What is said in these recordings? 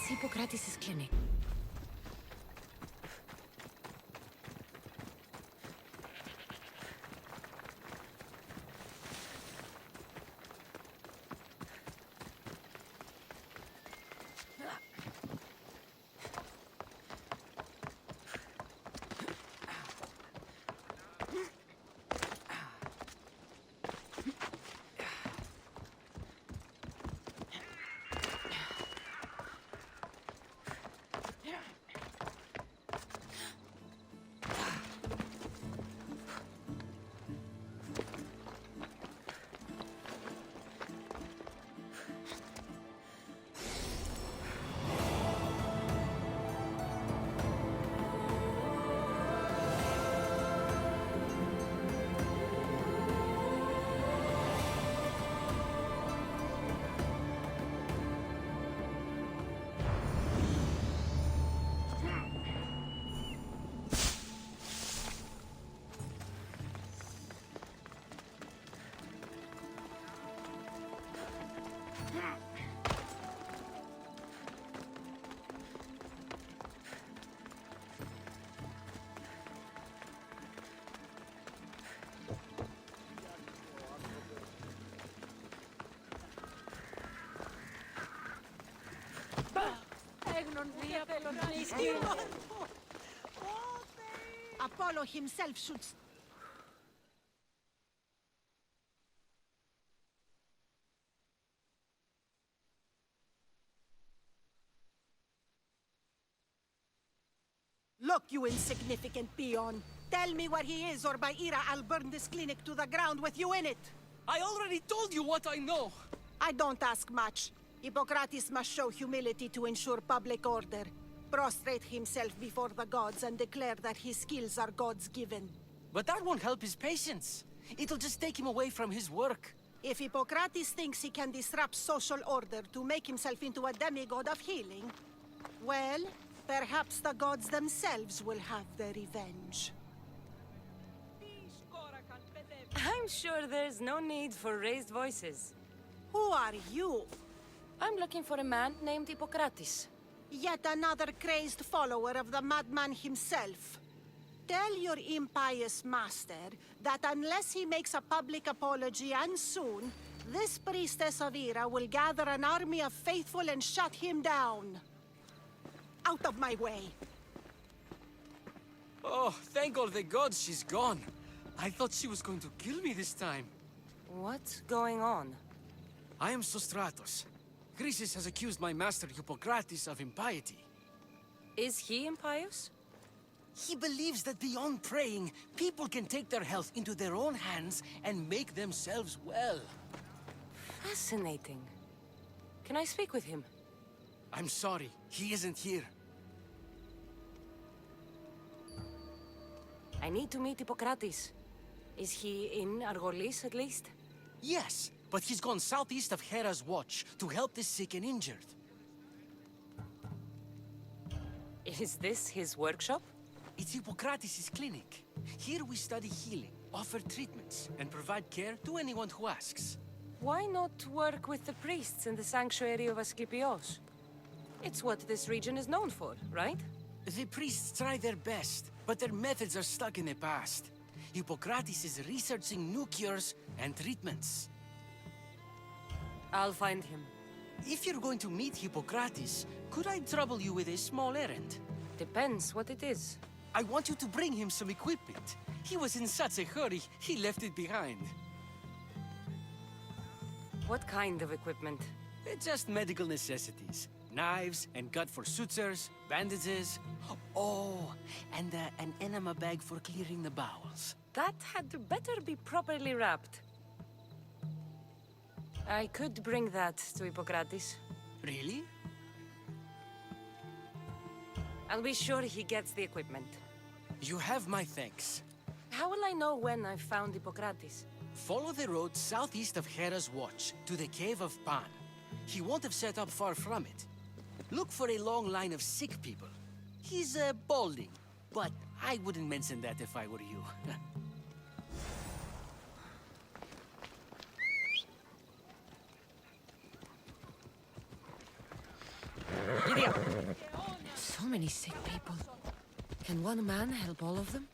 Hippokrates' clinic. Apollo himself should... Look, you insignificant peon. Tell me where he is, or by Ira, I'll burn this clinic to the ground with you in it. I already told you what I know! I don't ask much. Hippokrates must show humility to ensure public order. Prostrate himself before the gods and declare that his skills are gods given. But that won't help his patients. It'll just take him away from his work. If Hippokrates thinks he can disrupt social order to make himself into a demigod of healing, well, perhaps the gods themselves will have their revenge. I'm sure there's no need for raised voices. Who are you? I'm looking for a man named Hippokrates. Yet another crazed follower of the madman himself. Tell your impious master that unless he makes a public apology, and soon, this priestess of Ira will gather an army of faithful and shut him down. Out of my way! Oh, thank all the gods she's gone. I thought she was going to kill me this time. What's going on? I am Sostratos. Chrysis has accused my master Hippokrates of impiety. Is he impious? He believes that beyond praying, people can take their health into their own hands and make themselves well. Fascinating. Can I speak with him? I'm sorry, he isn't here. I need to meet Hippokrates. Is he in Argolis, at least? Yes, but he's gone southeast of Hera's watch to help the sick and injured. Is this his workshop? It's Hippokrates' clinic. Here we study healing, offer treatments, and provide care to anyone who asks. Why not work with the priests in the sanctuary of Asclepios? It's what this region is known for, right? The priests try their best, but their methods are stuck in the past. Hippokrates is researching new cures and treatments. I'll find him. If you're going to meet Hippokrates, could I trouble you with a small errand? Depends what it is. I want you to bring him some equipment. He was in such a hurry, he left it behind. What kind of equipment? Just medical necessities. Knives and gut for sutures, bandages. Oh, and an enema bag for clearing the bowels. That had better be properly wrapped. I could bring that to Hippokrates. Really? I'll be sure he gets the equipment. You have my thanks. How will I know when I've found Hippokrates? Follow the road southeast of Hera's watch to the cave of Pan. He won't have set up far from it. Look for a long line of sick people. He's balding, but I wouldn't mention that if I were you. Giddy up! many sick people. Can one man help all of them?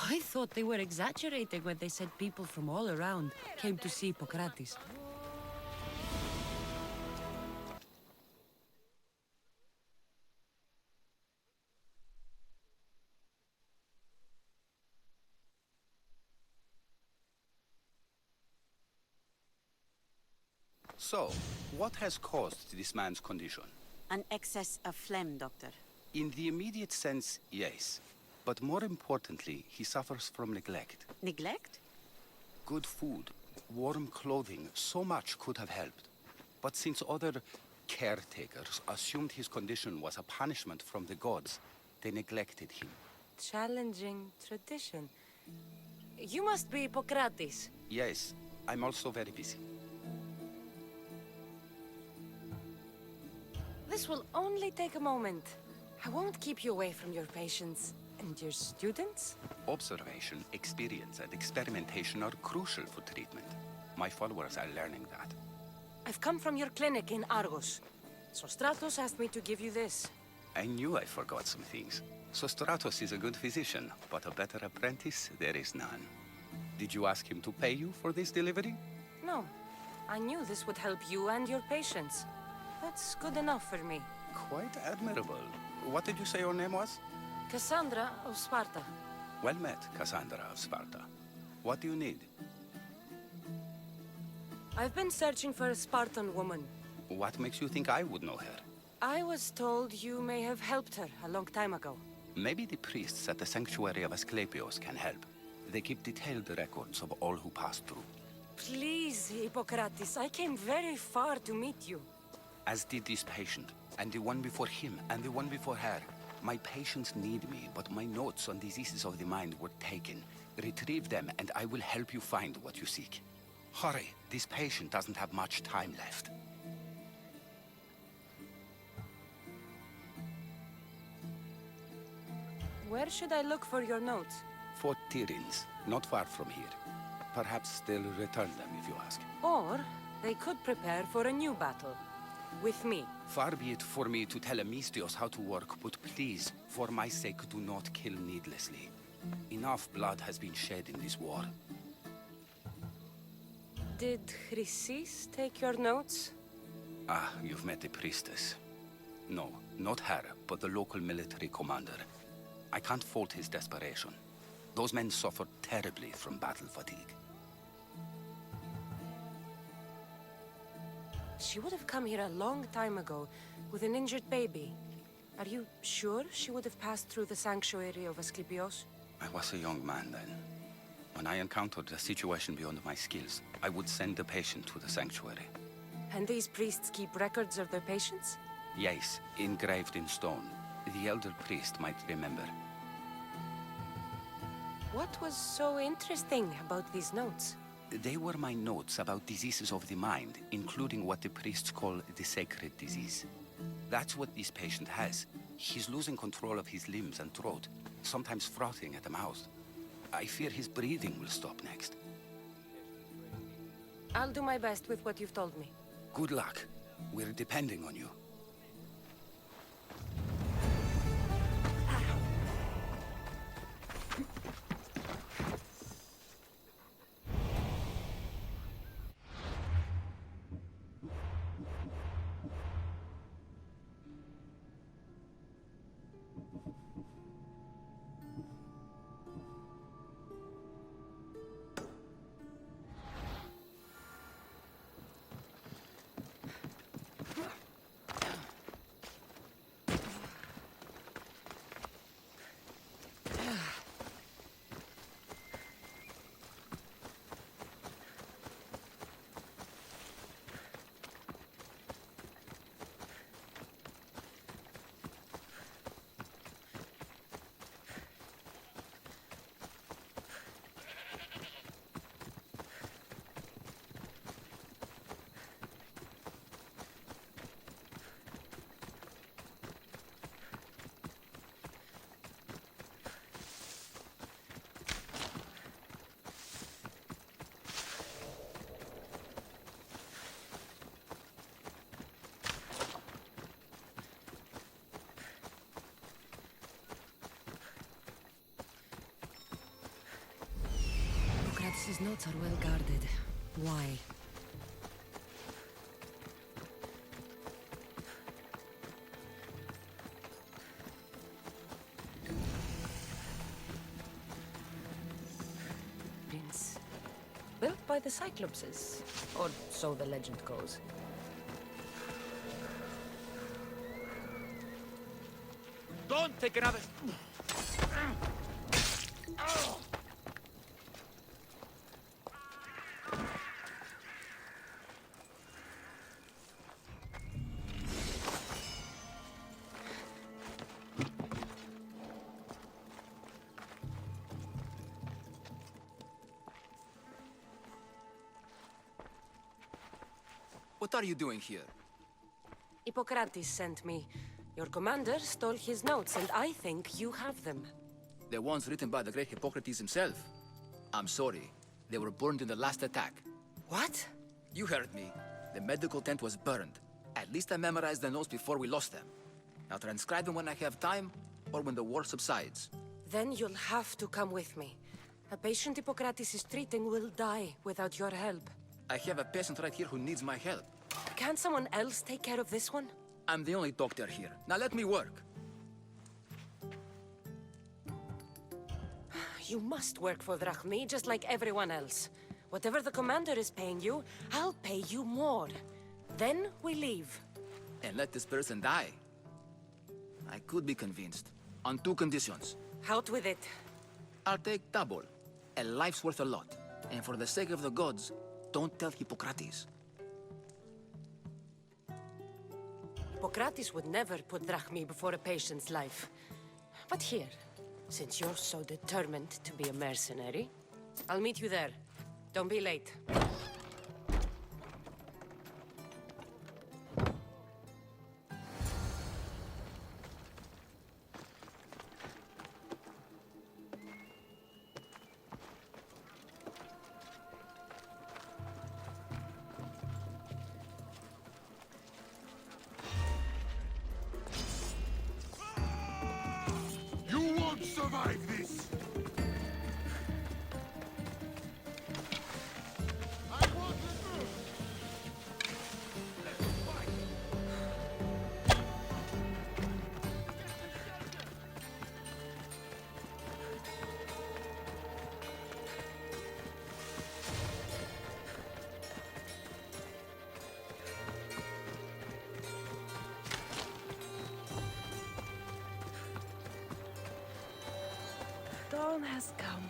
I thought they were exaggerating when they said people from all around came to see Hippokrates. So, what has caused this man's condition? An excess of phlegm, Doctor. In the immediate sense, yes. But more importantly, he suffers from neglect. Neglect? Good food, warm clothing, so much could have helped. But since other caretakers assumed his condition was a punishment from the gods, they neglected him. Challenging tradition. You must be Hippokrates. Yes, I'm also very busy. This will only take a moment. I won't keep you away from your patients. And your students? Observation, experience, and experimentation are crucial for treatment. My followers are learning that. I've come from your clinic in Argos. So Stratos asked me to give you this. I knew I forgot some things. So Stratos is a good physician, but a better apprentice, there is none. Did you ask him to pay you for this delivery? No. I knew this would help you and your patients. That's good enough for me. Quite admirable. What did you say your name was? Kassandra of Sparta. Well met, Kassandra of Sparta. What do you need? I've been searching for a Spartan woman. What makes you think I would know her? I was told you may have helped her a long time ago. Maybe the priests at the sanctuary of Asclepios can help. They keep detailed records of all who passed through. Please, Hippokrates, I came very far to meet you. As did this patient, and the one before him, and the one before her. My patients need me, but my notes on diseases of the mind were taken. Retrieve them, and I will help you find what you seek. Hurry, this patient doesn't have much time left. Where should I look for your notes? For Tyrins, not far from here. Perhaps they'll return them if you ask. Or they could prepare for a new battle. With me. Far be it for me to tell Amistios how to work, but please, for my sake, do not kill needlessly. Enough blood has been shed in this war. Did Chrysis take your notes? Ah, you've met the priestess. No, not her, but the local military commander. I can't fault his desperation. Those men suffered terribly from battle fatigue. She would have come here a long time ago, with an injured baby. Are you sure she would have passed through the sanctuary of Asclepios? I was a young man then. When I encountered a situation beyond my skills, I would send the patient to the sanctuary. And these priests keep records of their patients? Yes, engraved in stone. The elder priest might remember. What was so interesting about these notes? They were my notes about diseases of the mind, including what the priests call the sacred disease. That's what this patient has. He's losing control of his limbs and throat, sometimes frothing at the mouth. I fear his breathing will stop next. I'll do my best with what you've told me. Good luck. We're depending on you. Hippokrates' notes are well guarded. Why? Prince. Built by the Cyclopses, or so the legend goes. Don't take another... What are you doing here? Hippokrates sent me. Your commander stole his notes, and I think you have them. The ones written by the great Hippokrates himself. I'm sorry. They were burned in the last attack. What? You heard me. The medical tent was burned. At least I memorized the notes before we lost them. I'll transcribe them when I have time, or when the war subsides. Then you'll have to come with me. A patient Hippokrates is treating will die without your help. I have a patient right here who needs my help. Can't someone else take care of this one? I'm the only doctor here. Now let me work. You must work for Drachmi, just like everyone else. Whatever the commander is paying you, I'll pay you more. Then we leave. And let this person die. I could be convinced. On two conditions. Out with it. I'll take double. A life's worth a lot. And for the sake of the gods, don't tell Hippokrates. Hippokrates would never put Drachmi before a patient's life. But here, since you're so determined to be a mercenary, I'll meet you there. Don't be late. You won't survive this! I want to move! Let's fight! Dawn has come.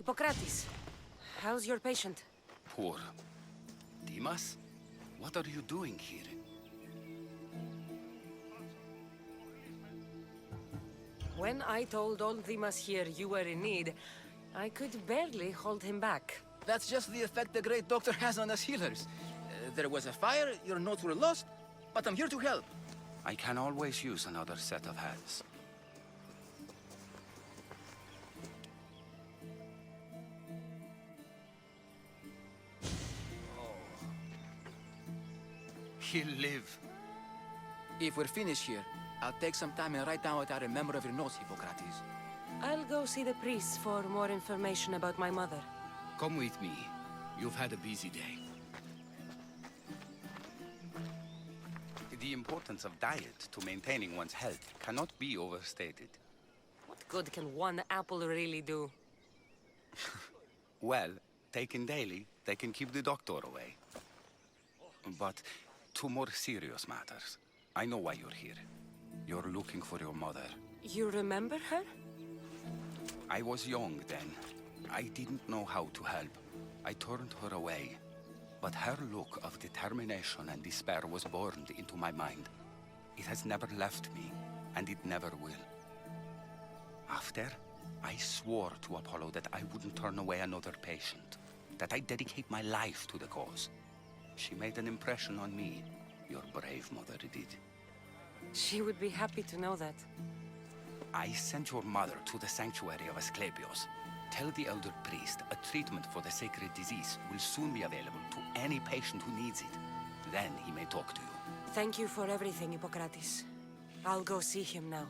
Hippokrates, how's your patient? Poor. Dimas? What are you doing here? When I told old Dimas here you were in need, I could barely hold him back. That's just the effect the great doctor has on us healers. There was a fire, your notes were lost, but I'm here to help. I can always use another set of hands. He'll live. If we're finished here, I'll take some time and write down what I remember of your notes, Hippokrates. I'll go see the priest for more information about my mother. Come with me. You've had a busy day. The importance of diet to maintaining one's health cannot be overstated. What good can one apple really do? Well, taken daily, they can keep the doctor away. But to more serious matters. I know why you're here. You're looking for your mother. You remember her? I was young then. I didn't know how to help. I turned her away. But her look of determination and despair was burned into my mind. It has never left me, and it never will. After, I swore to Apollo that I wouldn't turn away another patient, that I'd dedicate my life to the cause. She made an impression on me. Your brave mother did. She would be happy to know that. I sent your mother to the sanctuary of Asclepios. Tell the elder priest a treatment for the sacred disease will soon be available to any patient who needs it. Then he may talk to you. Thank you for everything, Hippokrates. I'll go see him now.